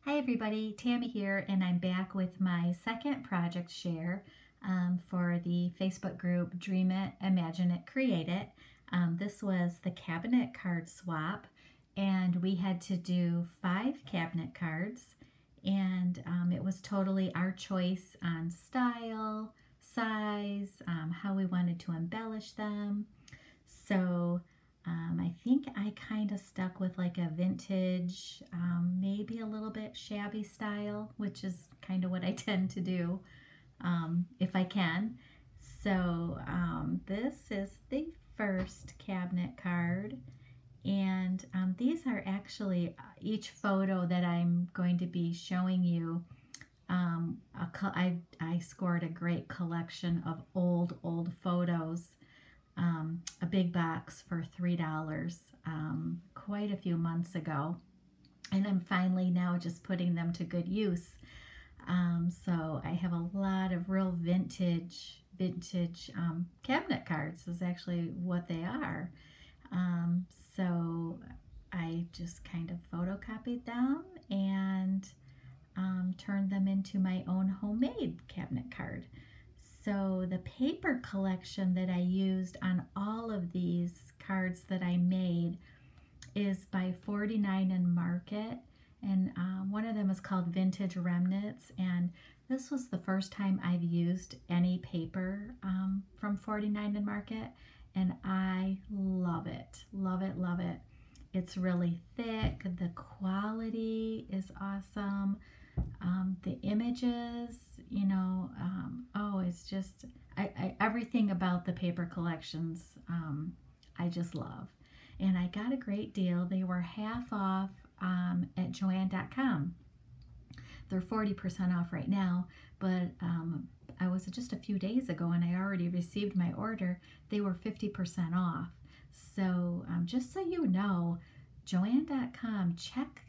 Hi everybody, Tammy here, and I'm back with my second project share for the Facebook group Dream It, Imagine It, Create It. This was the cabinet card swap, and we had to do 5 cabinet cards, and it was totally our choice on style, size, how we wanted to embellish them. So I think I kind of stuck with like a vintage, maybe a little bit shabby style, which is kind of what I tend to do if I can. So this is the first cabinet card. And these are actually each photo that I'm going to be showing you. I scored a great collection of old photos, a big box for $3 quite a few months ago, and I'm finally now just putting them to good use. So I have a lot of real vintage cabinet cards is actually what they are. So I just kind of photocopied them and turned them into my own homemade cabinet card. So the paper collection that I used on all of these cards that I made is by 49 and Market, and one of them is called Vintage Remnants, and this was the first time I've used any paper from 49 and Market, and I love it, love it, love it. It's really thick, the quality is awesome. The images, oh, it's just, everything about the paper collections, I just love. And I got a great deal. They were half off at Joann.com. They're 40% off right now, but I was just a few days ago and I already received my order. They were 50% off. So just so you know, Joann.com, check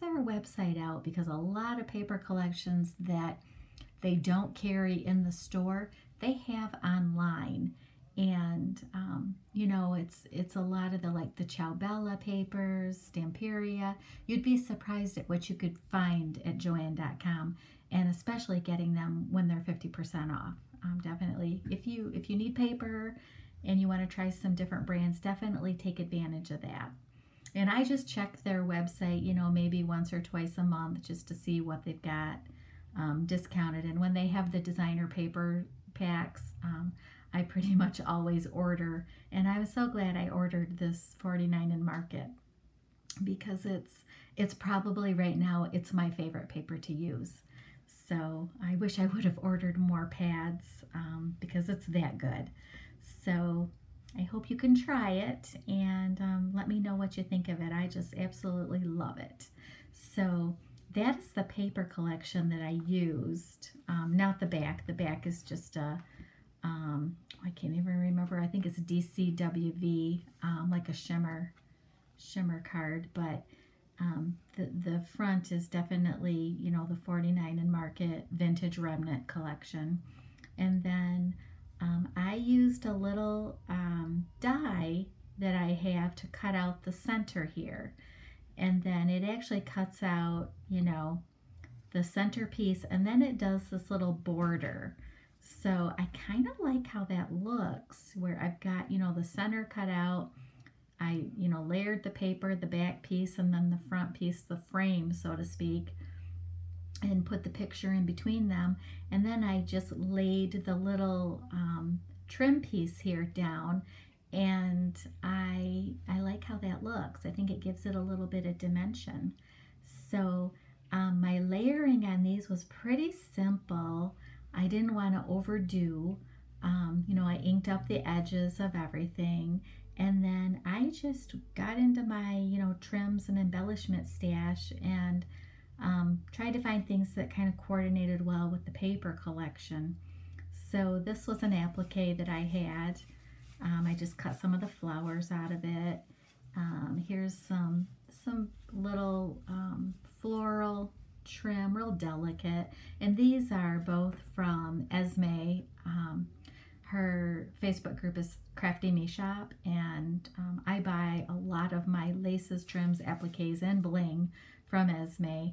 their website out, because a lot of paper collections that they don't carry in the store, they have online. And it's a lot of the Ciao Bella papers, Stamperia. You'd be surprised at what you could find at Joann.com, and especially getting them when they're 50% off. Definitely, if you need paper and you want to try some different brands, definitely take advantage of that. And I just check their website, maybe once or twice a month, just to see what they've got discounted. And when they have the designer paper packs, I pretty much always order. And I was so glad I ordered this 49 and Market, because it's probably right now, it's my favorite paper to use. So I wish I would have ordered more pads because it's that good. So I hope you can try it, and let me know what you think of it. I just absolutely love it. So that is the paper collection that I used. Not the back. The back is just a, I can't even remember. I think it's DCWV, like a shimmer card. But the front is definitely, the 49 and Market Vintage Remnant collection. And then I used a little die that I have to cut out the center here, and then it actually cuts out, the centerpiece, and then it does this little border. So I kind of like how that looks, where I've got, the center cut out. I, layered the paper, the back piece, and then the front piece, the frame, so to speak, and put the picture in between them. And then I just laid the little trim piece here down, and I like how that looks. I think it gives it a little bit of dimension. So my layering on these was pretty simple. I didn't want to overdo. I inked up the edges of everything, and then I just got into my trims and embellishment stash, and tried to find things that kind of coordinated well with the paper collection. So this was an applique that I had. I just cut some of the flowers out of it. Here's some little floral trim, real delicate. And these are both from Esme. Her Facebook group is Crafty Me Shop, and I buy a lot of my laces, trims, appliques, and bling from Esme.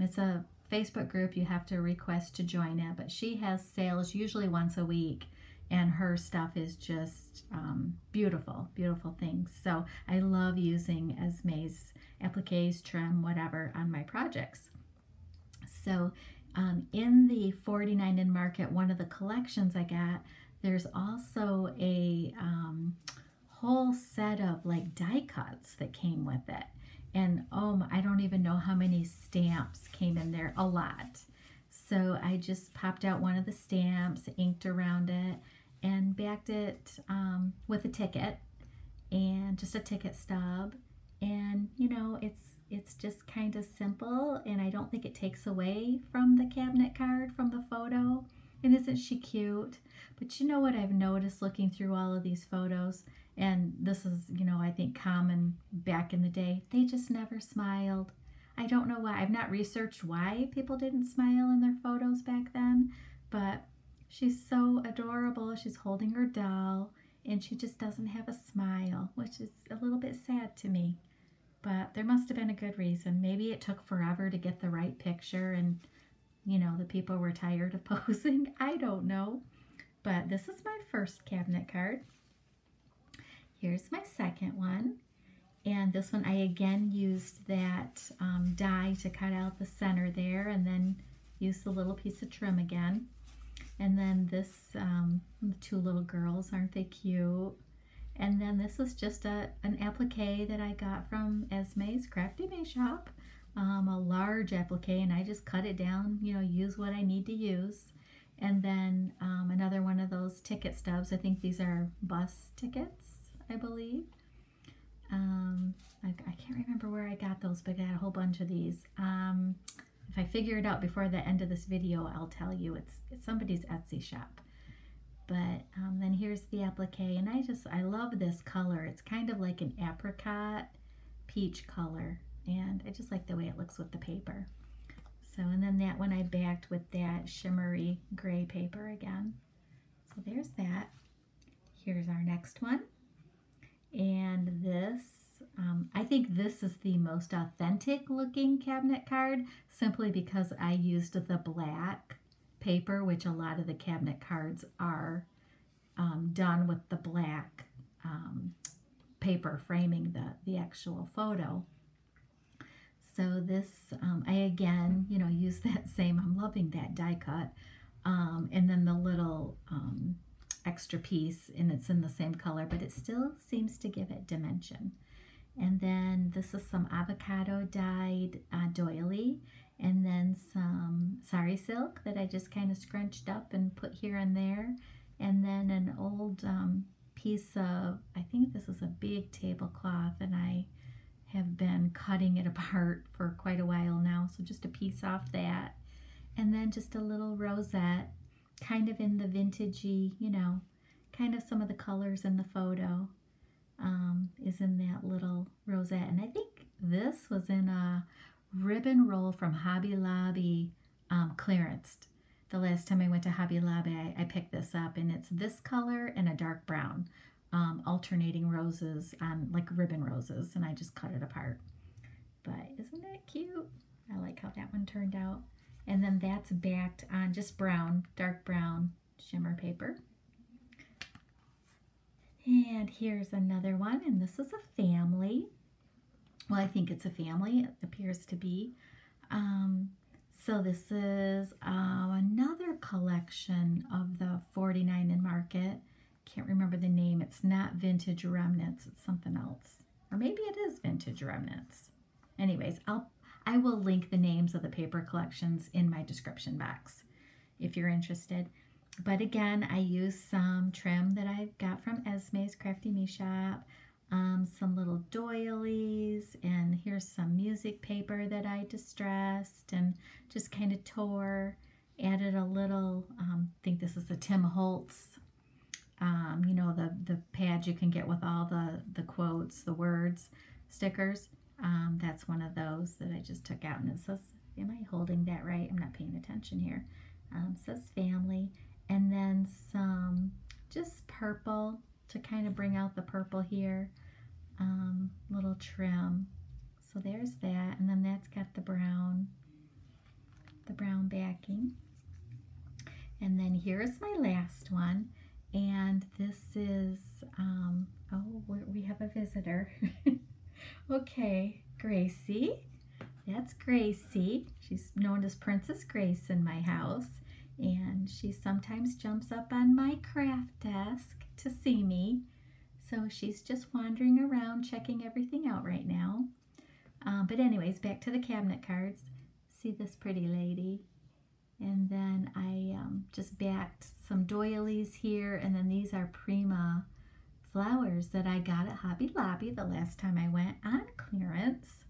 It's a Facebook group. You have to request to join it, but she has sales usually once a week, and her stuff is just beautiful, beautiful things. So I love using Esme's appliques, trim, whatever on my projects. So in the 49 in Market, one of the collections I got, there's also a whole set of like die cuts that came with it. And I don't even know how many stamps came in there, a lot. So I just popped out one of the stamps, inked around it, and backed it with a ticket and just a ticket stub. And you know, it's just kind of simple, and I don't think it takes away from the cabinet card from the photo. And isn't she cute? But you know what I've noticed looking through all of these photos, and this is, you know, I think common back in the day, they just never smiled. I don't know why. I've not researched why people didn't smile in their photos back then, but she's so adorable. She's holding her doll, and she just doesn't have a smile, which is a little bit sad to me. But there must have been a good reason. Maybe it took forever to get the right picture, and you know, the people were tired of posing. I don't know. But this is my first cabinet card. Here's my second one. And this one, I again used that die to cut out the center there, and then used the little piece of trim again. And then this, the two little girls, aren't they cute? And then this is just an applique that I got from Esme's Crafty Me Shop. A large applique, and I just cut it down, you know, use what I need to use. And then another one of those ticket stubs. I think these are bus tickets, I believe. I can't remember where I got those, but I got a whole bunch of these. If I figure it out before the end of this video, I'll tell you. It's somebody's Etsy shop. But then here's the applique, and I love this color. It's kind of like an apricot peach color, and I just like the way it looks with the paper. So, and then that one I backed with that shimmery gray paper again. So there's that. Here's our next one. And this, I think this is the most authentic looking cabinet card, simply because I used the black paper, which a lot of the cabinet cards are done with the black paper framing the actual photo. So this, I again, you know, use that same, I'm loving that die cut, and then the little extra piece, and it's in the same color, but it still seems to give it dimension. And then this is some avocado dyed doily, and then some sari silk that I just kind of scrunched up and put here and there, and then an old piece of, I think this is a big tablecloth, and I have been cutting it apart for quite a while now, so just a piece off that. And then just a little rosette, kind of in the vintagey, you know, kind of some of the colors in the photo is in that little rosette. And I think this was in a ribbon roll from Hobby Lobby clearance. The last time I went to Hobby Lobby, I picked this up, and it's this color and a dark brown. Alternating roses on like ribbon roses, and I just cut it apart. But isn't that cute? I like how that one turned out. And then that's backed on just brown, dark brown shimmer paper. And here's another one, and this is a family. Well, I think it's a family, it appears to be. So this is another collection of the 49 in Market. Can't remember the name. It's not Vintage Remnants. It's something else. Or maybe it is Vintage Remnants. Anyways, I will link the names of the paper collections in my description box if you're interested. But again, I used some trim that I got from Esme's Crafty Me Shop, some little doilies, and here's some music paper that I distressed and just kind of tore. Added a little, I think this is a Tim Holtz, you know, the pads you can get with all the quotes, the words, stickers. That's one of those that I just took out, and it says, am I holding that right? I'm not paying attention here. It says family, and then some just purple to kind of bring out the purple here. Little trim. So there's that, and then that's got the brown backing. And then here's my last one, and this is, oh, we have a visitor. Okay, Gracie. That's Gracie. She's known as Princess Grace in my house, and she sometimes jumps up on my craft desk to see me. So she's just wandering around checking everything out right now. But anyways, back to the cabinet cards. See this pretty lady? And then I just backed some doilies here, and then these are Prima flowers that I got at Hobby Lobby the last time I went on clearance.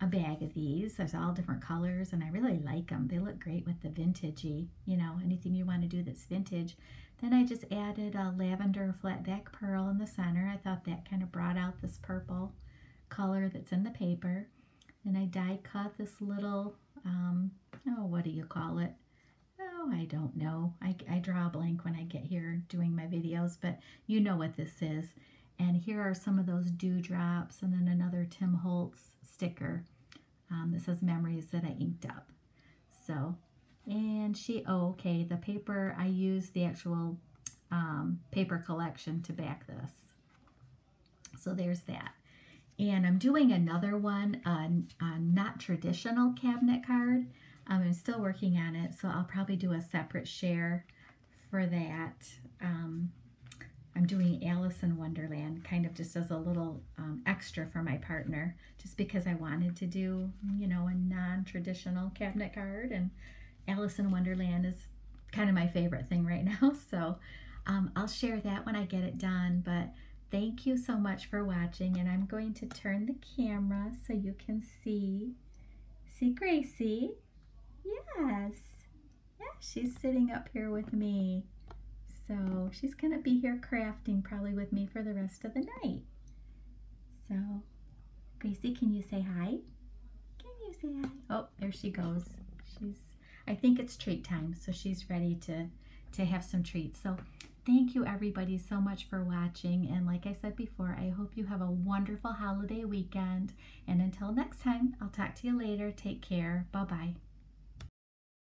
A bag of these. There's all different colors, and I really like them. They look great with the vintagey, you know, anything you want to do that's vintage. Then I just added a lavender flat back pearl in the center. I thought that kind of brought out this purple color that's in the paper. Then I die cut this little, oh, what do you call it? Oh, I don't know. I draw a blank when I get here doing my videos, but you know what this is. And here are some of those dewdrops, and then another Tim Holtz sticker that says memories that I inked up. So, and oh, okay, the paper, I used the actual paper collection to back this. So there's that. And I'm doing another one, a not traditional cabinet card. I'm still working on it, so I'll probably do a separate share for that. I'm doing Alice in Wonderland, kind of just as a little extra for my partner, just because I wanted to do, you know, a non-traditional cabinet card, and Alice in Wonderland is kind of my favorite thing right now. So I'll share that when I get it done, but thank you so much for watching, and I'm going to turn the camera so you can see Gracie. Yes, yeah, she's sitting up here with me. So she's going to be here crafting probably with me for the rest of the night. So, Gracie, can you say hi? Can you say hi? Oh, there she goes. I think it's treat time, so she's ready to have some treats. So thank you everybody so much for watching. And like I said before, I hope you have a wonderful holiday weekend. And until next time, I'll talk to you later. Take care. Bye-bye.